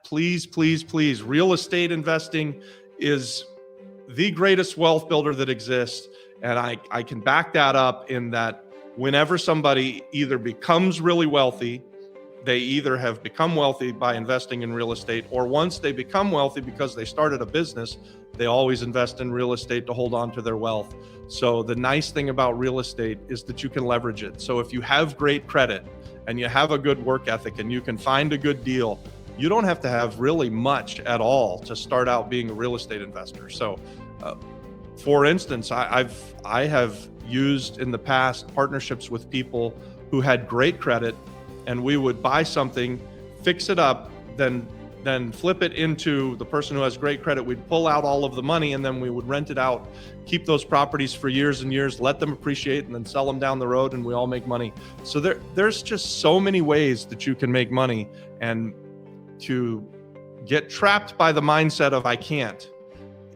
please, please, please, real estate investing is the greatest wealth builder that exists. And I can back that up in that whenever somebody either becomes really wealthy, they either have become wealthy by investing in real estate, or once they become wealthy because they started a business, they always invest in real estate to hold on to their wealth. So the nice thing about real estate is that you can leverage it. So if you have great credit and you have a good work ethic and you can find a good deal, you don't have to have really much at all to start out being a real estate investor. So for instance, I have used in the past partnerships with people who had great credit, and we would buy something, fix it up, then flip it into the person who has great credit. We'd pull out all of the money and then we would rent it out, keep those properties for years and years, let them appreciate, and then sell them down the road, and we all make money. So there's just so many ways that you can make money, and to get trapped by the mindset of I can't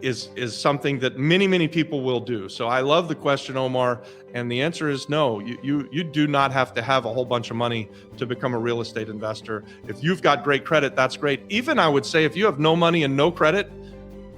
is something that many people will do. So I love the question, Omar, and the answer is no. You do not have to have a whole bunch of money to become a real estate investor. If you've got great credit, that's great. Even I would say if you have no money and no credit,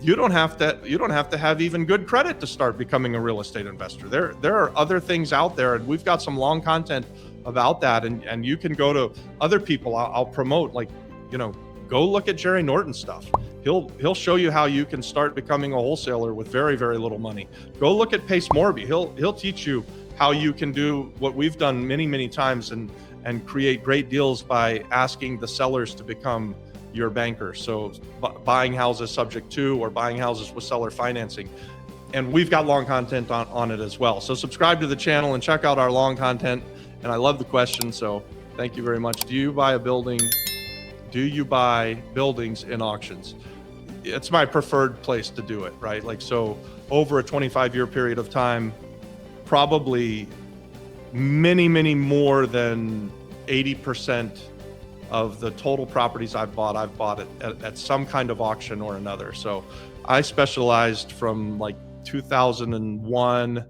you don't have to have even good credit to start becoming a real estate investor. There are other things out there, and we've got some long content about that, and you can go to other people. I'll promote, like, go look at Jerry Norton's stuff. He'll show you how you can start becoming a wholesaler with very little money. Go look at Pace Morby. He'll teach you how you can do what we've done many times and create great deals by asking the sellers to become your banker. So buying houses subject to, or buying houses with seller financing. And we've got long content on it as well. So subscribe to the channel and check out our long content. And I love the question, so thank you very much. Do you buy buildings in auctions? It's my preferred place to do it, right? Like, so over a 25-year period of time, probably many more than 80% of the total properties I've bought it at some kind of auction or another. So I specialized from like 2001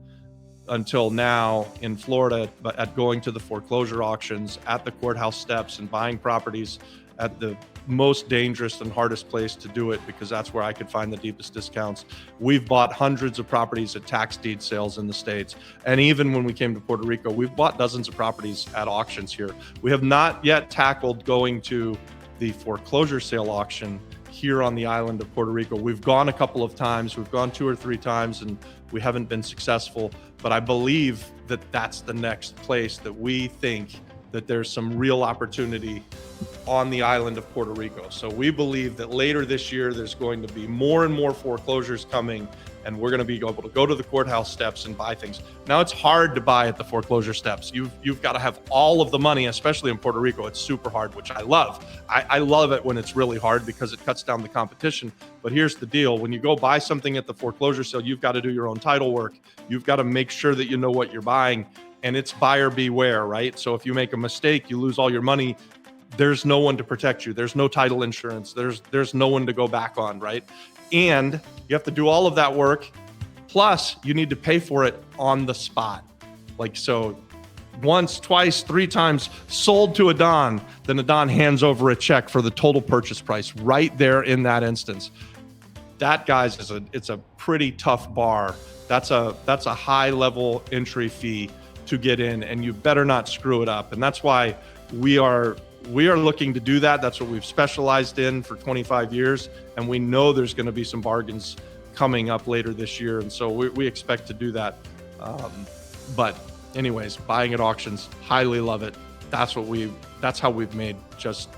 until now in Florida at going to the foreclosure auctions, at the courthouse steps, and buying properties at the most dangerous and hardest place to do it, because that's where I could find the deepest discounts. We've bought hundreds of properties at tax deed sales in the States. And even when we came to Puerto Rico, we've bought dozens of properties at auctions here. We have not yet tackled going to the foreclosure sale auction here on the island of Puerto Rico. We've gone a couple of times, we've gone 2 or 3 times, and we haven't been successful. But I believe that that's the next place that we think that there's some real opportunity on the island of Puerto Rico. So we believe that later this year, there's going to be more and more foreclosures coming, and we're going to be able to go to the courthouse steps and buy things. Now, it's hard to buy at the foreclosure steps. You've got to have all of the money, especially in Puerto Rico. It's super hard, which I love. I love it when it's really hard because it cuts down the competition. But here's the deal. When you go buy something at the foreclosure sale, you've got to do your own title work. You've got to make sure that you know what you're buying. And it's buyer beware, right? So if you make a mistake, you lose all your money. There's no one to protect you. There's no title insurance. There's no one to go back on, right? And you have to do all of that work. Plus, you need to pay for it on the spot. Like, so once, twice, 3 times sold to a Don, then a Don hands over a check for the total purchase price right there in that instance. That, guys, it's a pretty tough bar. That's a high level entry fee to get in, and you better not screw it up. And that's why we are looking to do that. That's what we've specialized in for 25 years. And we know there's going to be some bargains coming up later this year. And so we expect to do that. But anyways, buying at auctions, highly love it. That's how we've made just,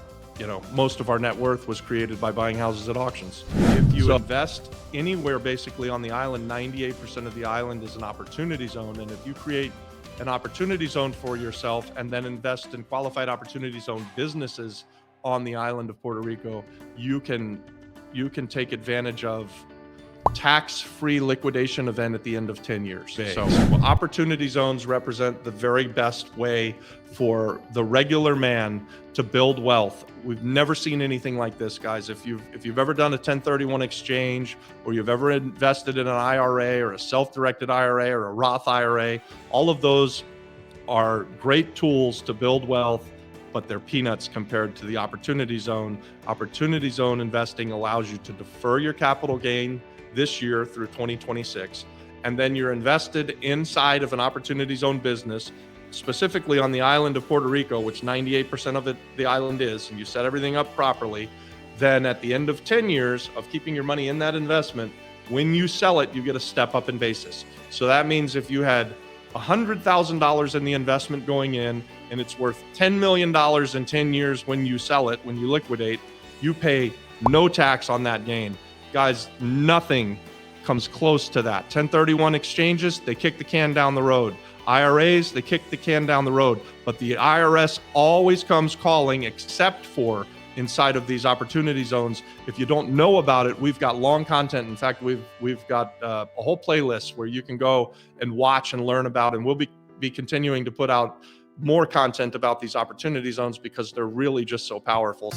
most of our net worth was created by buying houses at auctions. If you invest anywhere basically on the island, 98% of the island is an opportunity zone. And if you create an opportunity zone for yourself and then invest in qualified opportunity zone businesses on the island of Puerto Rico, you can take advantage of tax-free liquidation event at the end of 10 years. So opportunity zones represent the very best way for the regular man to build wealth. We've never seen anything like this, guys. If you've ever done a 1031 exchange, or you've ever invested in an IRA or a self-directed IRA or a Roth IRA, all of those are great tools to build wealth but they're peanuts compared to the opportunity zone. Opportunity zone investing allows you to defer your capital gain this year through 2026. And then you're invested inside of an opportunity zone business, specifically on the island of Puerto Rico, which 98% of it, the island is, and you set everything up properly. Then at the end of 10 years of keeping your money in that investment, when you sell it, you get a step up in basis. So that means if you had $100,000 in the investment going in and it's worth $10 million in 10 years when you sell it, when you liquidate, you pay no tax on that gain. Guys, nothing comes close to that. 1031 exchanges, they kick the can down the road. IRAs, they kick the can down the road. But the IRS always comes calling, except for inside of these opportunity zones. If you don't know about it, we've got long content. In fact, we've got a whole playlist where you can go and watch and learn about, and we'll be continuing to put out more content about these opportunity zones because they're really just so powerful.